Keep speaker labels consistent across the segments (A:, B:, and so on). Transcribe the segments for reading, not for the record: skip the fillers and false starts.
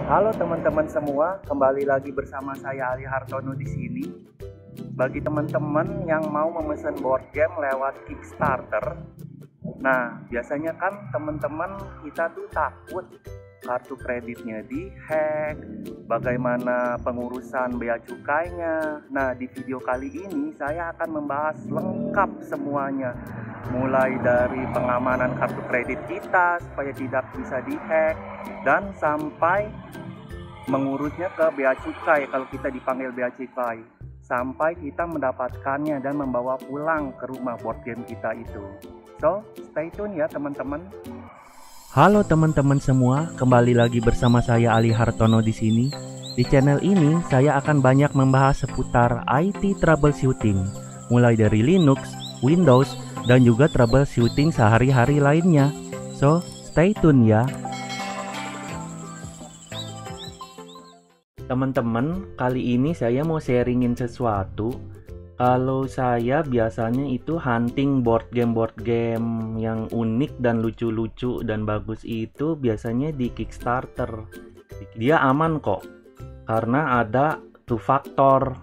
A: Halo teman-teman semua, kembali lagi bersama saya Ali Hartono di sini. Bagi teman-teman yang mau memesan board game lewat Kickstarter, nah biasanya kan teman-teman kita tuh takut kartu kreditnya dihack, bagaimana pengurusan bea cukainya. Nah, di video kali ini saya akan membahas lengkap semuanya, mulai dari pengamanan kartu kredit kita supaya tidak bisa dihack, dan sampai mengurusnya ke bea cukai kalau kita dipanggil bea cukai, sampai kita mendapatkannya dan membawa pulang ke rumah board game kita itu. So, stay tune ya teman-teman.
B: Halo teman-teman semua, kembali lagi bersama saya Ali Hartono di sini. Di channel ini saya akan banyak membahas seputar IT troubleshooting, mulai dari Linux, Windows, dan juga troubleshooting sehari-hari lainnya. So, stay tune ya. Teman-teman, kali ini saya mau sharingin sesuatu. Kalau saya biasanya itu hunting board game yang unik dan lucu-lucu dan bagus itu biasanya di Kickstarter. Dia aman kok, karena ada two factor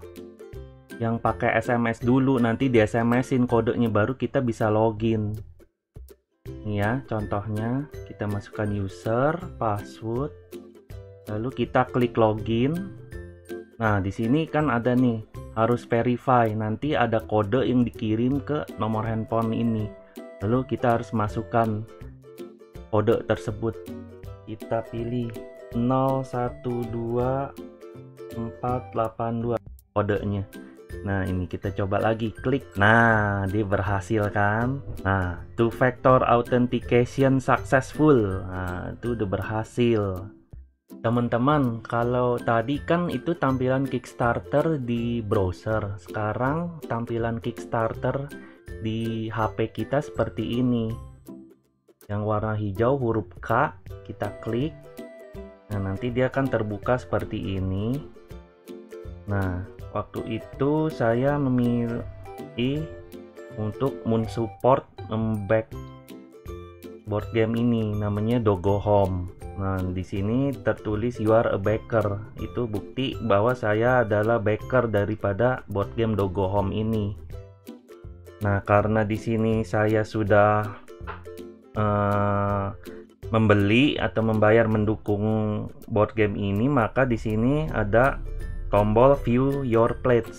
B: yang pakai SMS dulu, nanti di SMS-in kodenya baru kita bisa login. Ini ya, contohnya kita masukkan user, password, lalu kita klik login. Nah, di sini kan ada nih harus verify, nanti ada kode yang dikirim ke nomor handphone ini, lalu kita harus masukkan kode tersebut. Kita pilih 012482 kodenya. Nah, ini kita coba lagi, klik. Nah, dia berhasil kan. Nah, two factor authentication successful. Nah, itu udah berhasil. Teman-teman, kalau tadi kan itu tampilan Kickstarter di browser. Sekarang tampilan Kickstarter di HP kita seperti ini. Yang warna hijau huruf K, kita klik. Nah, nanti dia akan terbuka seperti ini. Nah, waktu itu saya memilih untuk mensupport back board game ini, namanya Dogo Home. Nah, di sini tertulis you are a backer. Itu bukti bahwa saya adalah backer daripada board game Dogo Home ini. Nah, karena di sini saya sudah membeli atau membayar mendukung board game ini, maka di sini ada tombol view your pledge.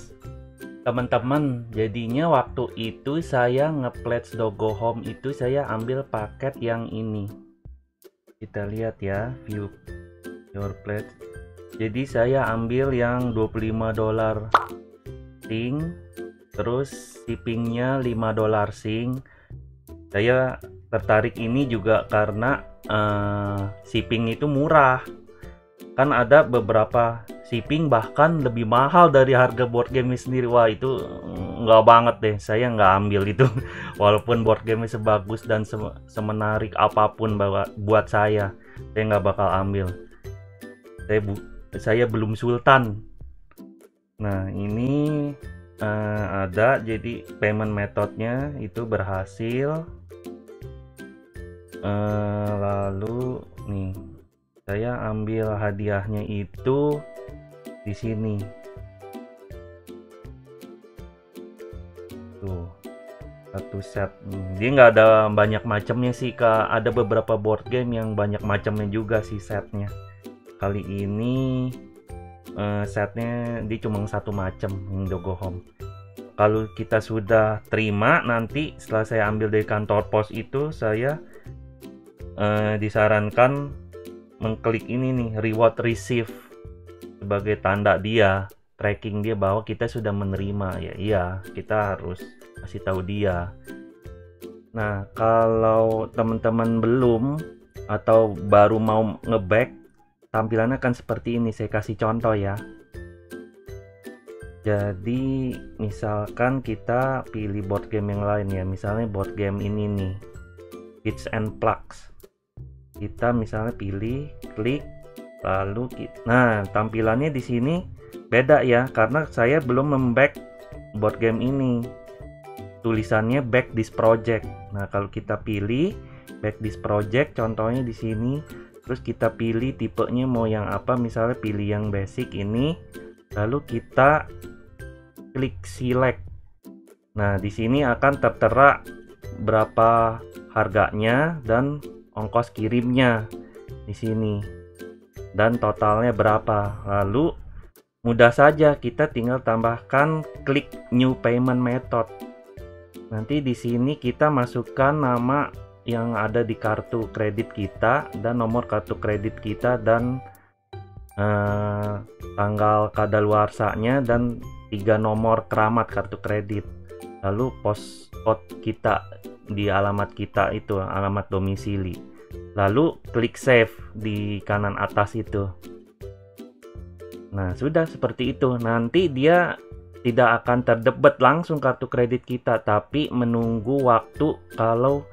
B: Teman-teman, jadinya waktu itu saya nge-pledge Dogo Home itu saya ambil paket yang ini. Kita lihat ya, view your pledge. Jadi saya ambil yang $25 Sing, terus shippingnya $5 Sing. Saya tertarik ini juga karena shipping itu murah. Kan ada beberapa shipping bahkan lebih mahal dari harga board game sendiri. Wah, itu nggak banget deh, saya nggak ambil itu. Walaupun board game sebagus dan semenarik apapun buat saya nggak bakal ambil. Saya belum sultan. Nah, ini ada, jadi payment methodnya itu berhasil. Lalu nih, saya ambil hadiahnya itu di sini. Tuh, satu set. Dia nggak ada banyak macamnya sih, Kak. Ada beberapa board game yang banyak macamnya juga sih setnya. Kali ini setnya dia cuma satu macam, yang Dogo Home. Kalau kita sudah terima, nanti setelah saya ambil dari kantor pos itu, saya disarankan mengklik ini nih, reward receive, sebagai tanda dia, tracking dia bahwa kita sudah menerima. Ya iya, kita harus kasih tahu dia. Nah, kalau teman-teman belum atau baru mau ngeback, tampilannya akan seperti ini. Saya kasih contoh ya. Jadi misalkan kita pilih board game yang lain ya, misalnya board game ini nih, Hits and Plugs. Kita misalnya pilih, klik, lalu nah, tampilannya di sini beda ya, karena saya belum memback board game ini. Tulisannya back this project. Nah, kalau kita pilih back this project, contohnya di sini Terus kita pilih tipenya mau yang apa, misalnya pilih yang basic ini, lalu kita klik select. Nah, di sini akan tertera berapa harganya dan ongkos kirimnya di sini dan totalnya berapa. Lalu mudah saja kita tinggal tambahkan klik new payment method. Nanti di sini kita masukkan nama yang ada di kartu kredit kita dan nomor kartu kredit kita dan tanggal kadaluarsanya dan 3 nomor keramat kartu kredit. Lalu postcode kita di alamat kita itu, alamat domisili. Lalu klik save di kanan atas itu. Nah, sudah seperti itu. Nanti dia tidak akan terdebet langsung kartu kredit kita, tapi menunggu waktu kalau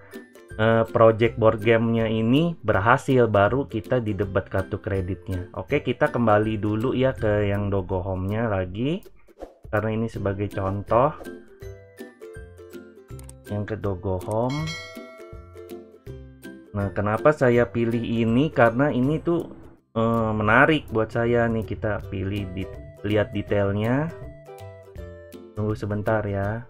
B: project board gamenya ini berhasil, baru kita didebet kartu kreditnya. Oke, kita kembali dulu ya ke yang Dogo Home-nya lagi, karena ini sebagai contoh. Yang ke Dogo Home. Nah, kenapa saya pilih ini? Karena ini tuh menarik buat saya nih. Kita pilih, lihat detailnya. Tunggu sebentar ya.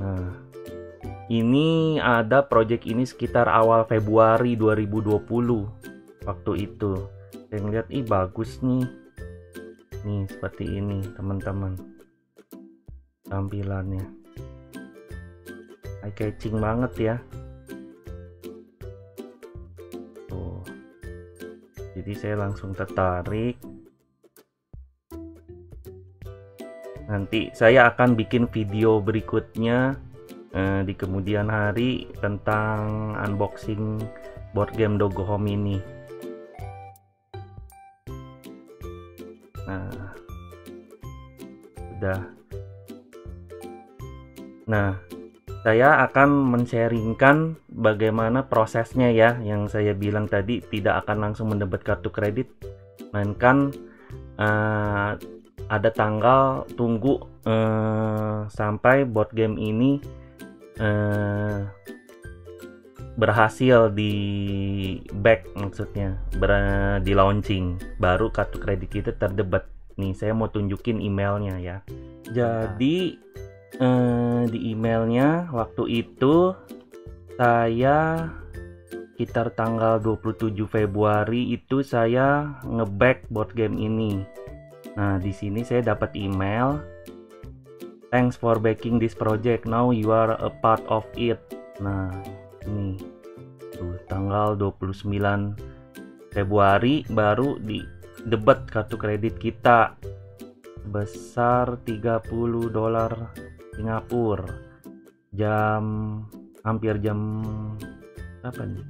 B: Nah, ini ada project ini sekitar awal Februari 2020 waktu itu. Saya ngeliat, bagus nih. Nih seperti ini teman-teman tampilannya, eye catching banget ya. Tuh, jadi saya langsung tertarik. Nanti saya akan bikin video berikutnya di kemudian hari tentang unboxing board game Dogo Home ini. Nah, sudah. Nah, saya akan men-sharingkan bagaimana prosesnya ya, yang saya bilang tadi tidak akan langsung mendebet kartu kredit, melainkan ada tanggal tunggu sampai board game ini berhasil di back, maksudnya di launching, baru kartu kredit kita terdebet. Nih saya mau tunjukin emailnya ya. Jadi di emailnya waktu itu saya sekitar tanggal 27 Februari itu saya ngeback board game ini. Nah, di sini saya dapat email, "Thanks for backing this project. Now you are a part of it." Nah, ini tuh tanggal 29 Februari baru di debet kartu kredit kita sebesar $30 Singapura. Hampir jam apa nih?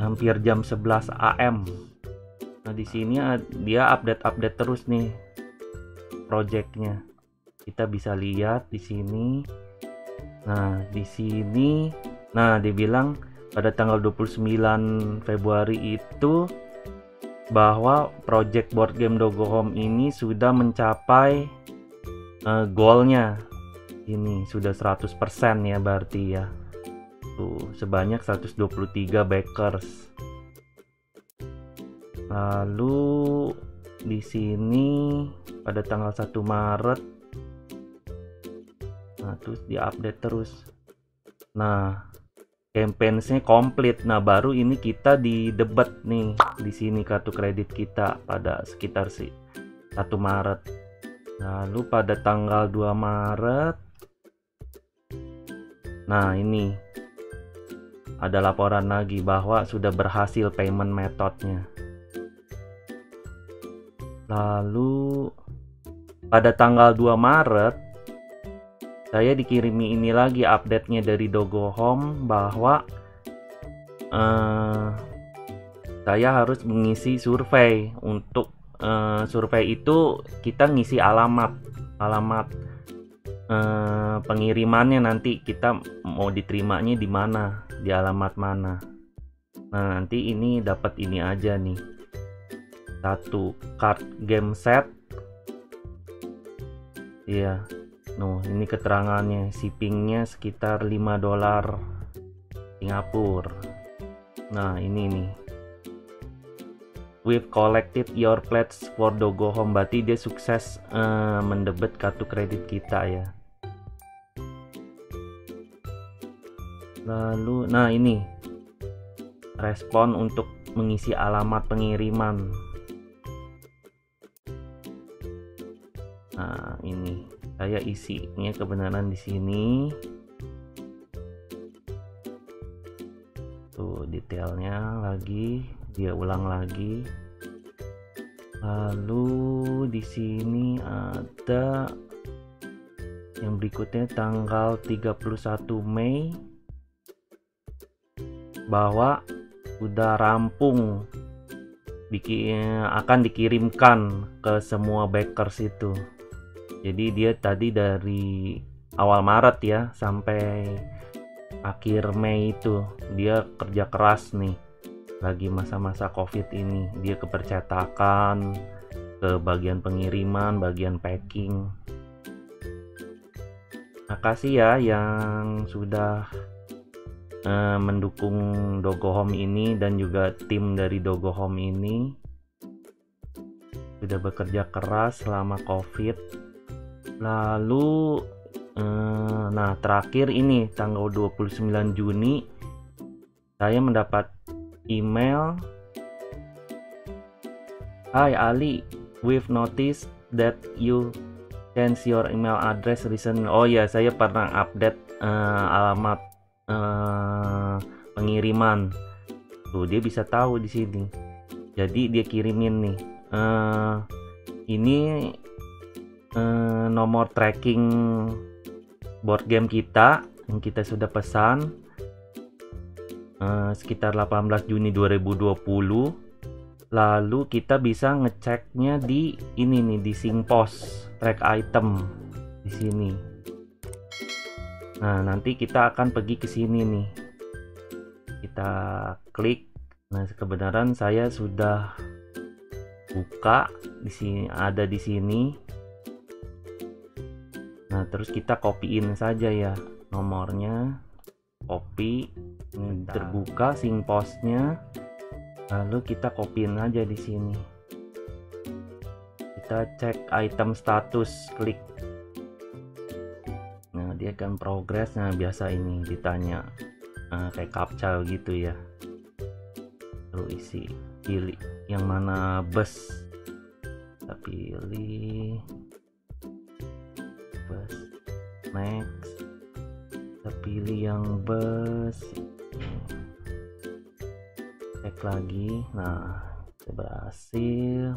B: Hampir jam 11 AM. Nah, di sini dia update terus nih projectnya. Kita bisa lihat di sini. Nah, di sini, dia bilang pada tanggal 29 Februari itu bahwa project board game Dogo Home ini sudah mencapai goalnya. Ini sudah 100% ya berarti ya. Tuh, sebanyak 123 backers. Lalu di sini pada tanggal 1 Maret, nah terus diupdate terus. Nah, campaigns-nya komplit. Nah, baru ini kita didebet nih di sini kartu kredit kita pada sekitar 1 Maret. Lalu pada tanggal 2 Maret, nah ini ada laporan lagi bahwa sudah berhasil payment methodnya. Lalu pada tanggal 2 Maret saya dikirimi ini lagi update-nya dari Dogo Home bahwa saya harus mengisi survei. Untuk survei itu kita ngisi alamat pengirimannya, nanti kita mau diterimanya di mana, di alamat mana. Nah, nanti ini dapat ini aja nih, 1 card game set. Iya. Ini keterangannya, shippingnya sekitar $5. Singapura. Nah, ini nih. We've collected your pledge for Dogo Home. Berarti dia sukses mendebet kartu kredit kita ya. Lalu, nah ini respon untuk mengisi alamat pengiriman. Nah, ini saya isinya kebenaran di sini. Tuh detailnya lagi, dia ulang lagi. Lalu di sini ada yang berikutnya tanggal 31 Mei bahwa sudah rampung akan dikirimkan ke semua bakers itu. Jadi dia tadi dari awal Maret ya sampai akhir Mei itu dia kerja keras nih, lagi masa-masa COVID ini. Dia ke percetakan, ke bagian pengiriman, bagian packing. Makasih ya yang sudah mendukung Dogo Home ini, dan juga tim dari Dogo Home ini sudah bekerja keras selama COVID. Lalu nah terakhir ini tanggal 29 Juni saya mendapat email, "Hi Ali, we've noticed that you change your email address recently." Oh ya, saya pernah update alamat pengiriman. Tuh dia bisa tahu di sini. Jadi dia kirimin nih. Ini nomor tracking board game kita yang kita sudah pesan sekitar 18 Juni 2020. Lalu kita bisa ngeceknya di ini nih, di SingPost track item di sini. Nah, nanti kita akan pergi ke sini nih. Kita klik. Nah, kebenaran saya sudah buka di sini, ada di sini. Nah, terus kita copyin saja ya nomornya. Copy. Ini terbuka SingPost-nya. Lalu kita copyin aja di sini. Kita cek item status, klik. Nah, dia akan progress. Nah, biasa ini ditanya kayak captcha gitu ya. Lalu isi, pilih yang mana bus. Kita pilih bus. Next. Kita pilih yang bus. Cek lagi. Nah, berhasil.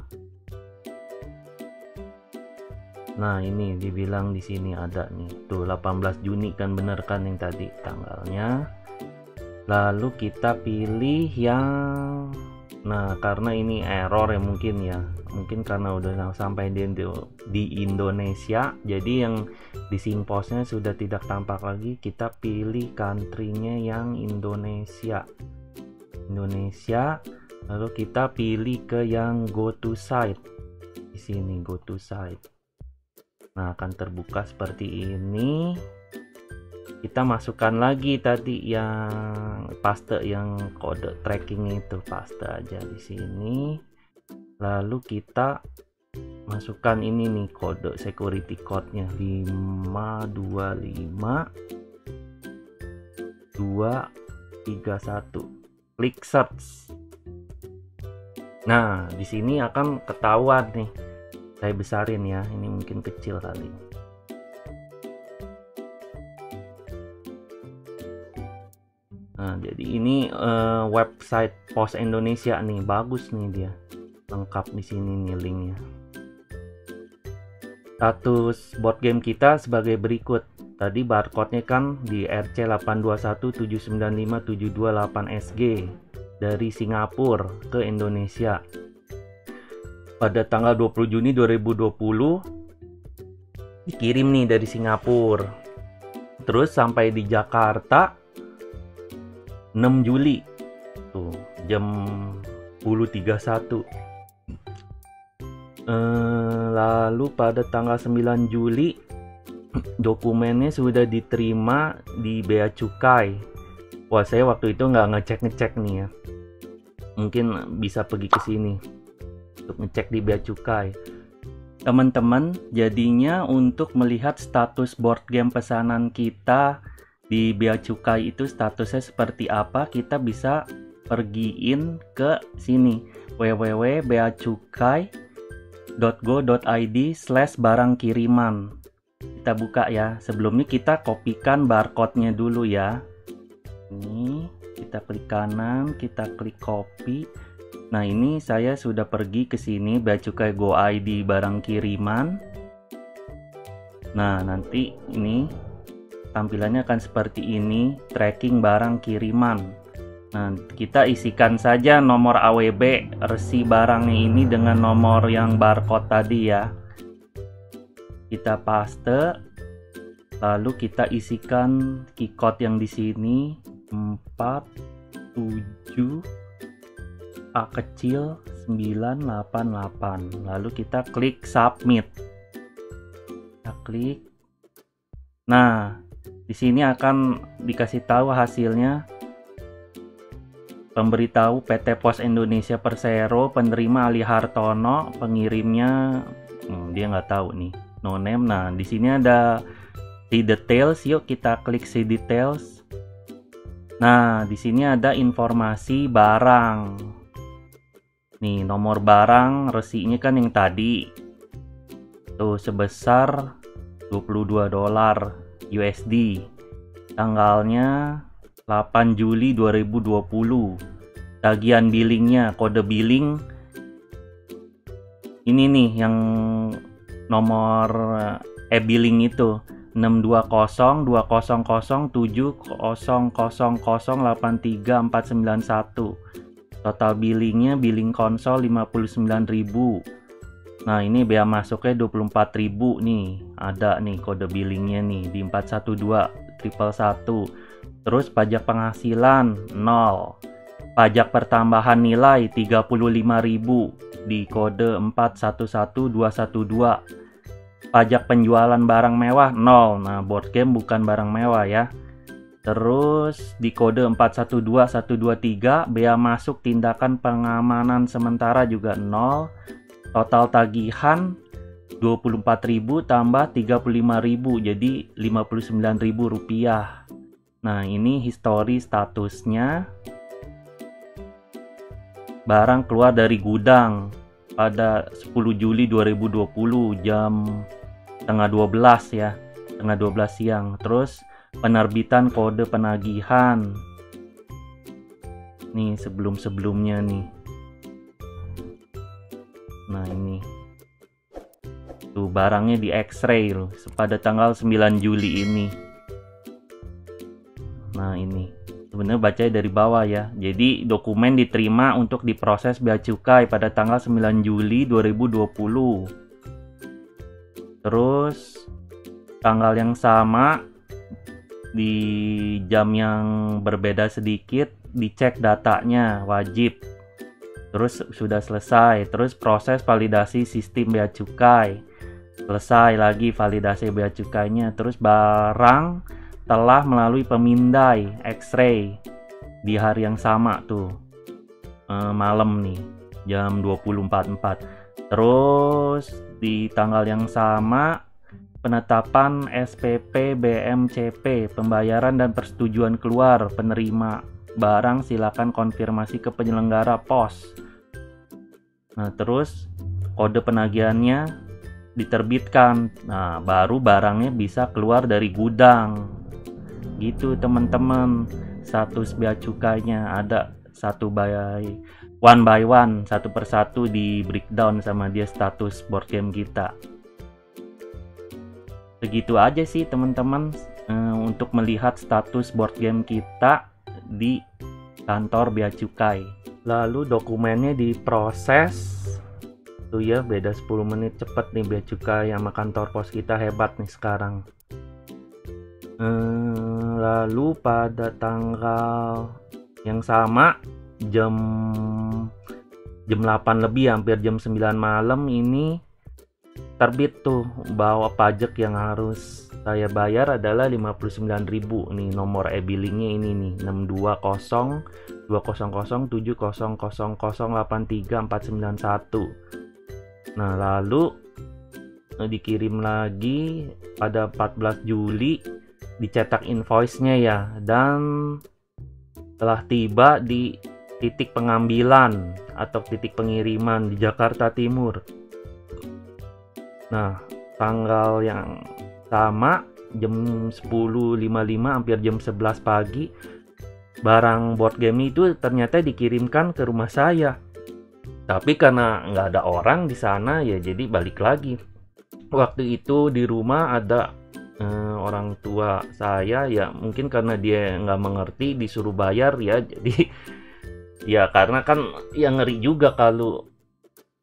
B: Nah, ini dibilang di sini ada nih. Tuh 18 Juni kan, bener kan yang tadi tanggalnya. Lalu kita pilih yang, nah karena ini error ya mungkin ya. Mungkin karena udah sampai di Indonesia, jadi yang di SingPost-nya sudah tidak tampak lagi. Kita pilih country-nya yang Indonesia. Lalu kita pilih ke yang go to site. Di sini go to site. Nah, akan terbuka seperti ini. Kita masukkan lagi tadi yang paste, yang kode tracking itu, paste aja di sini. Lalu kita masukkan ini nih, kode security code-nya 523231. Klik search. Nah, di sini akan ketahuan nih. Saya besarin ya, ini mungkin kecil kali. Nah, jadi ini website Pos Indonesia nih, bagus nih dia, lengkap di sini nih linknya. Status board game kita sebagai berikut. Tadi barcode-nya kan di RC8217957228SG dari Singapura ke Indonesia. Pada tanggal 20 Juni 2020 dikirim nih dari Singapura. Terus sampai di Jakarta 6 Juli. Tuh, jam 10.31. Lalu pada tanggal 9 Juli dokumennya sudah diterima di Bea Cukai Wah, saya waktu itu nggak ngecek nih ya. Mungkin bisa pergi ke sini untuk ngecek di bea cukai. Teman-teman, jadinya untuk melihat status board game pesanan kita di bea cukai itu statusnya seperti apa, kita bisa pergiin ke sini www.beacukai.go.id/barang kiriman. Kita buka ya. Sebelumnya kita kopikan barcode-nya dulu ya. Ini kita klik kanan, kita klik copy. Nah, ini saya sudah pergi ke sini Bea Cukai Go ID barang kiriman. Nah, nanti ini tampilannya akan seperti ini, tracking barang kiriman. Nah, kita isikan saja nomor AWB resi barangnya ini dengan nomor yang barcode tadi ya. Kita paste, lalu kita isikan key code yang di sini 47 A kecil 988. Lalu kita klik submit. Kita klik. Nah, di sini akan dikasih tahu hasilnya. Pemberitahu PT Pos Indonesia Persero, penerima Ali Hartono, pengirimnya dia nggak tahu nih, no name. Nah, di sini ada see details. Yuk kita klik see details. Nah, di sini ada informasi barang. Nih, nomor barang resinya kan yang tadi. Tuh sebesar $22 USD. Tanggalnya 8 Juli 2020. Tagihan billingnya, kode billing ini nih yang nomor e-billing itu 6200700083491. Total billingnya billing konsol 59.000. Nah, ini bea masuknya 24.000 nih. Ada nih kode billingnya nih di 412111. Terus pajak penghasilan 0. Pajak pertambahan nilai 35.000 di kode 411212. Pajak penjualan barang mewah 0. Nah, board game bukan barang mewah ya. Terus di kode 412123 bea masuk tindakan pengamanan sementara juga 0. Total tagihan 24.000 tambah 35.000 jadi 59.000 rupiah. Nah, ini histori statusnya. Barang keluar dari gudang pada 10 Juli 2020 jam setengah 12 ya, setengah 12 siang. Terus penerbitan kode penagihan nih sebelum-sebelumnya nih. Nah, ini tuh barangnya di X-ray loh pada tanggal 9 Juli ini. Nah, ini sebenarnya baca dari bawah ya. Jadi dokumen diterima untuk diproses bea cukai pada tanggal 9 Juli 2020. Terus tanggal yang sama di jam yang berbeda sedikit dicek datanya wajib. Terus sudah selesai. Terus proses validasi sistem bea cukai. Selesai lagi validasi bea cukainya. Terus barang telah melalui pemindai X-ray di hari yang sama tuh. Malam nih jam 20.44. Terus di tanggal yang sama penetapan SPP BMCP, pembayaran dan persetujuan keluar penerima barang silakan konfirmasi ke penyelenggara pos. Nah, terus kode penagihannya diterbitkan. Nah, baru barangnya bisa keluar dari gudang. Gitu teman-teman. Status bea cukainya ada one by one, satu persatu di breakdown sama dia status board game kita. Begitu aja sih teman-teman untuk melihat status board game kita di kantor bea cukai. Lalu dokumennya diproses tuh ya, beda 10 menit cepet nih bea cukai sama kantor pos kita, hebat nih sekarang. Lalu pada tanggal yang sama jam 8 lebih, hampir jam 9 malam ini terbit tuh bawa pajak yang harus saya bayar adalah 59.000. Nih nomor e-billingnya ini nih, 620.200.700834991. Nah, lalu dikirim lagi pada 14 Juli, dicetak invoice-nya ya, dan telah tiba di titik pengambilan atau titik pengiriman di Jakarta Timur. Nah, tanggal yang sama, jam 10.55, hampir jam 11 pagi, barang board game itu ternyata dikirimkan ke rumah saya. Tapi karena nggak ada orang di sana ya, jadi balik lagi. Waktu itu di rumah ada orang tua saya, ya mungkin karena dia nggak mengerti disuruh bayar ya, jadi ya karena kan ya ngeri juga kalau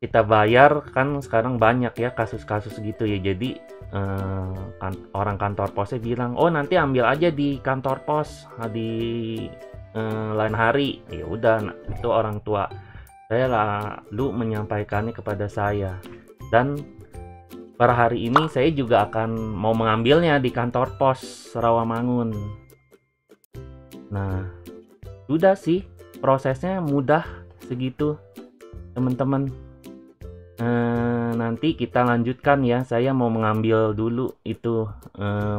B: kita bayar, kan sekarang banyak ya kasus-kasus gitu ya. Jadi orang kantor posnya bilang, oh nanti ambil aja di kantor pos di lain hari. Ya udah, itu orang tua saya lalu menyampaikannya kepada saya, dan per hari ini saya juga akan mau mengambilnya di kantor pos Rawamangun. Nah, sudah sih, prosesnya mudah segitu teman-teman. Nanti kita lanjutkan ya. Saya mau mengambil dulu itu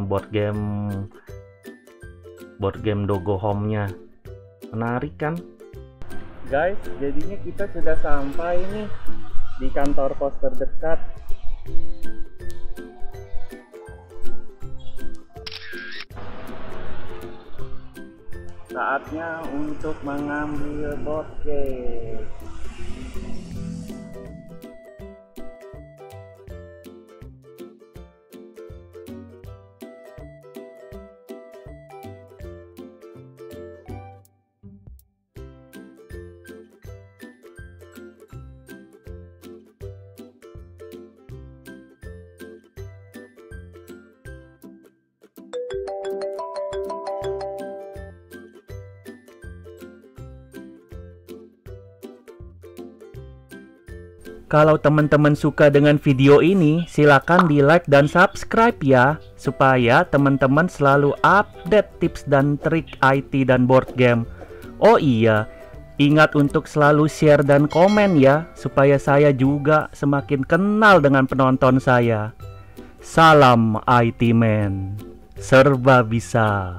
B: board game Dogo Home-nya. Menarik kan? Guys, jadinya kita sudah sampai nih di kantor pos terdekat. Saatnya untuk mengambil board game. Kalau teman-teman suka dengan video ini, silakan di like dan subscribe ya, supaya teman-teman selalu update tips dan trik IT dan board game. Oh iya, ingat untuk selalu share dan komen ya, supaya saya juga semakin kenal dengan penonton saya. Salam IT Man, serba bisa.